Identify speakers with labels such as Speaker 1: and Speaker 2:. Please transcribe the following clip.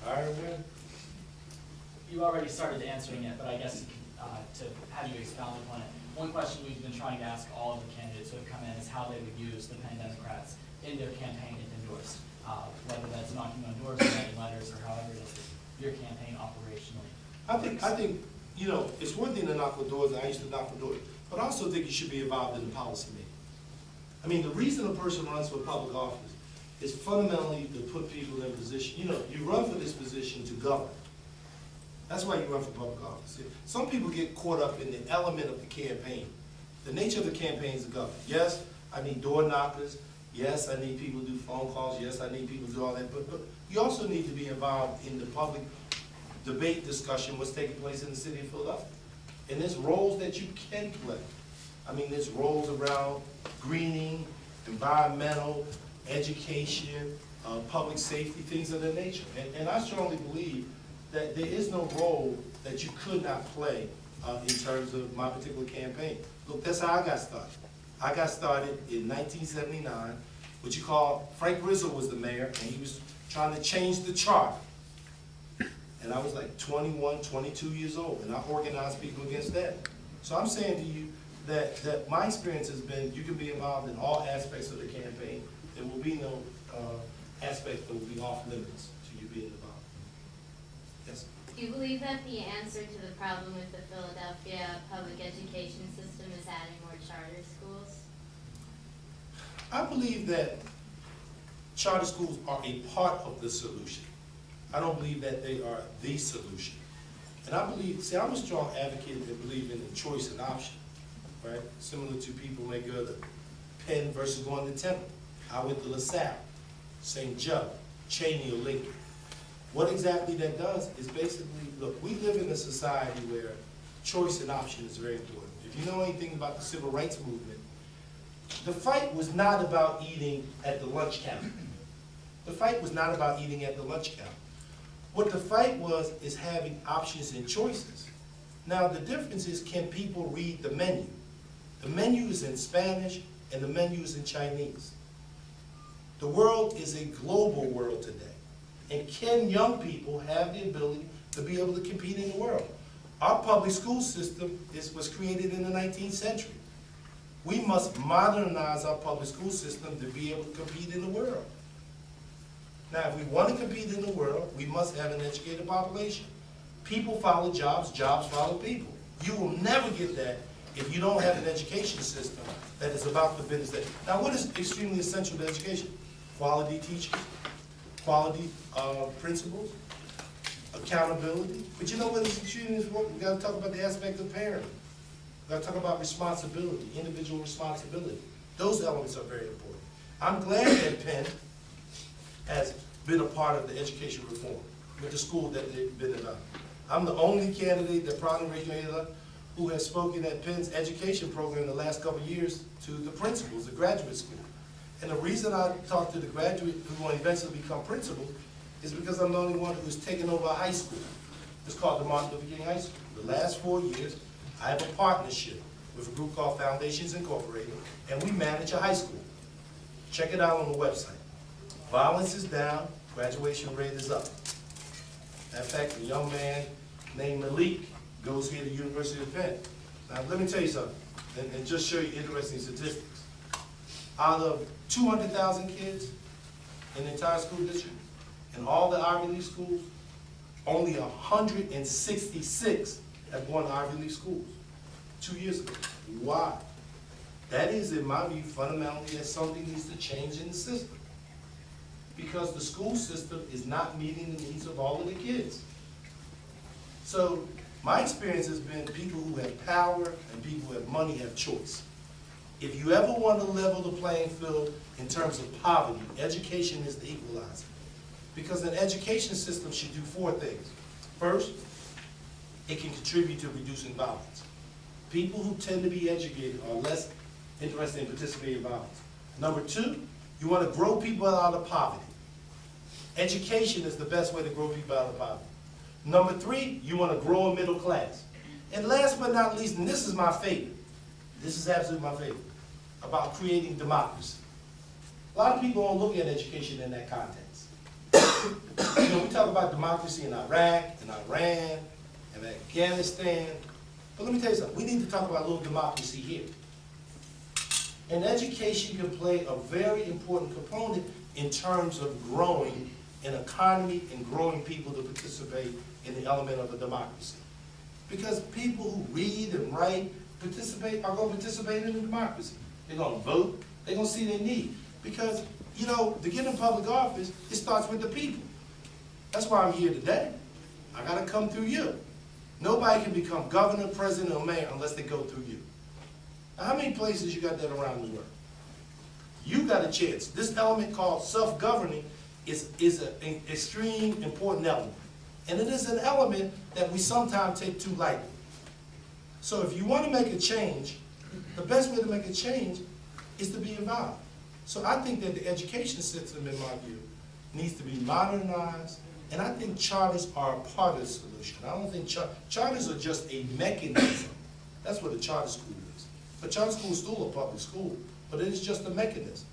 Speaker 1: Ironman?
Speaker 2: You already started answering it, but I guess to have you expound upon it. One question we've been trying to ask all of the candidates who have come in is how they would use the Penn Democrats in their campaign if endorsed, whether that's knocking on doors or writing letters or however it is your campaign operationally.
Speaker 1: I think, you know, it's one thing to knock on doors, and I used to knock on doors, but I also think you should be involved in the policy making. I mean, the reason a person runs for public office is fundamentally to put people in position. You know, you run for this position to govern. That's why you run for public office. Some people get caught up in the element of the campaign. The nature of the campaign is to govern. Yes, I need door knockers. Yes, I need people to do phone calls. Yes, I need people to do all that. But you also need to be involved in the public debate discussion what's taking place in the city of Philadelphia. And there's roles that you can play. I mean, there's roles around greening, environmental, education, public safety, things of that nature. And I strongly believe that there is no role that you could not play in terms of my particular campaign. Look, that's how I got started. I got started in 1979, what you call, Frank Rizzo was the mayor, and he was trying to change the charter. And I was like 21, 22 years old, and I organized people against that. So I'm saying to you that my experience has been you can be involved in all aspects of the campaign. There will be no aspect that will be off limits to you being involved. Yes?
Speaker 3: Do you believe that the answer to the problem with the Philadelphia public education system is adding more charter schools?
Speaker 1: I believe that charter schools are a part of the solution. I don't believe that they are the solution. And I believe, see, I'm a strong advocate that believe in the choice and option, right? Similar to people may go to Penn versus going to Temple. I went to LaSalle, St. Joe, Cheney or Lincoln. What exactly that does is basically, look, we live in a society where choice and option is very important. If you know anything about the civil rights movement, the fight was not about eating at the lunch counter. The fight was not about eating at the lunch counter. What the fight was is having options and choices. Now the difference is, can people read the menu? The menu is in Spanish and the menu is in Chinese. The world is a global world today. And can young people have the ability to be able to compete in the world? Our public school system was created in the 19th century. We must modernize our public school system to be able to compete in the world. Now, if we want to compete in the world, we must have an educated population. People follow jobs, jobs follow people. You will never get that if you don't have an education system that is about the business. Now, what is extremely essential to education? Quality teachers, quality principals, accountability. But you know what is extremely important? We've got to talk about the aspect of parenting. We've got to talk about responsibility, individual responsibility. Those elements are very important. I'm glad that Penn has been a part of the education reform with the school that they've been about. I'm the only candidate that proudly raised your hand up who has spoken at Penn's education program in the last couple of years to the principals, the graduate school. And the reason I talk to the graduate who will eventually become principals is because I'm the only one who's taken over a high school. It's called the Martin Luther King High School. The last 4 years, I have a partnership with a group called Foundations Incorporated, and we manage a high school. Check it out on the website. Violence is down, graduation rate is up. In fact, a young man named Malik goes here to the University of Penn. Now, let me tell you something, and just show you interesting statistics. Out of 200,000 kids in the entire school district, in all the Ivy League schools, only 166 have gone to Ivy League schools 2 years ago. Why? That is, in my view, fundamentally that something needs to change in the system. Because the school system is not meeting the needs of all of the kids. So my experience has been people who have power and people who have money have choice. If you ever want to level the playing field in terms of poverty, education is the equalizer. Because an education system should do 4 things. First, it can contribute to reducing violence. People who tend to be educated are less interested in participating in violence. Number 2, you want to grow people out of poverty. Education is the best way to grow people out of poverty. Number 3, you want to grow a middle class. And last but not least, and this is my favorite, this is absolutely my favorite, about creating democracy. A lot of people don't look at education in that context. You know, we talk about about democracy in Iraq, in Iran, and Afghanistan. But let me tell you something, we need to talk about a little democracy here. And education can play a very important component in terms of growing an economy and growing people to participate in the element of a democracy. Because people who read and write are going to participate in the democracy. They're going to vote, they're going to see their need. Because, you know, to get in public office, it starts with the people. That's why I'm here today. I got to come through you. Nobody can become governor, president, or mayor unless they go through you. Now, how many places you got that around the world? You got a chance. This element called self-governing is an extreme important element. And it is an element that we sometimes take too lightly. So if you want to make a change, the best way to make a change is to be involved. So I think that the education system, in my view, needs to be modernized, and I think charters are a part of the solution. I don't think charters are just a mechanism. That's what a charter school is. A charter school is still a public school, but it is just a mechanism.